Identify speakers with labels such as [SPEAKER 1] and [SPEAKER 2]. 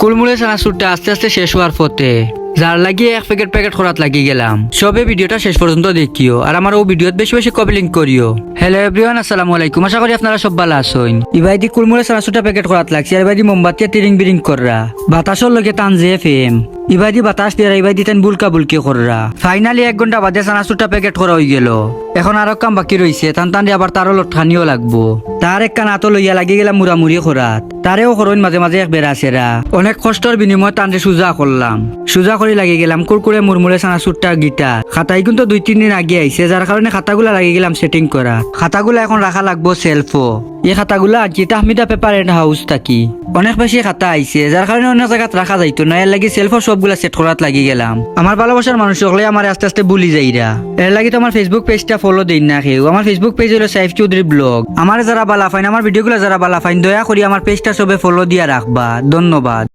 [SPEAKER 1] কুলমুলে চানাচুরটা আস্তে আস্তে শেষ হওয়ার পথে, যার লাগিয়ে এক প্যাকেট খরাত লাগি গেলাম। সবে ভিডিওটা শেষ পর্যন্ত দেখিও আর আমার ও ভিডিওত বেশি বেশি কপি লিঙ্ক করিও। হ্যালো এভরিওয়ান, আসসালামু আলাইকুম। আশা করি আপনারা সব ভালো আছেন। ইবাইদি কুলমুলে চানাচুরটা প্যাকেট খরাত লাগছে আর ইবাইদি মোমবাতি তিরিং বিরিং কররা, বাতাসর লগে টান যে ফেম ইবাইদি বাতাস দিয়ে ইবাইদি তেন বুলকা বুলকি কররা। ফাইনালি 1 ঘন্টা বাদে চানাচুরটা প্যাকেট করা হয়ে গেল। এখন আরো কাম বাকি রয়েছে, টান দিয়ে আবার তারও লটখানিও লাগবো। তার এক কানাতো লইয়া লাগি গেলাম মুড়ামুড়ি খরাত। তারেও করইন মাঝে মাঝে এক বেড়া সেরা। অনেক কষ্টর বিনিময়ে টানতে সুজা করলাম। সুজা করে লাগি গেলাম কুরকুরে মুরমুরে চানাচুরটা গিটা। খাতাই কিন্তু 2-3 দিন আগে আইছে, যার কারণে খাতাগুলা লাগি গেলাম সেটিং করা। খাতাগুলা এখন রাখা লাগবো সেলফো। এই খাতাগুলা আজকে তাহমিদা পেপার এন্ড হাউস থাকি অনেক বেশি খাতা আইছে, যার কারণে অনেক জায়গাত রাখা যাইতো না। এর লাগি সেলফো সবগুলা সেট করাত লাগি গেলাম। আমার ভালোবাসার মানুষ হলে আমার আস্তে আস্তে ভুলি যাইরা। এর লাগি তো আমার ফেসবুক পেজটা ফলো দিন না কেউ। আমার ফেসবুক পেজ হলো সাইফ চৌধুরী ব্লগ। আমার যারা বালা ফাইন, আমার ভিডিওগুলো যারা বালা ফাইন, দয়া করি আমার পেজটা সবে ফলো দিয়া রাখবা। ধন্যবাদ।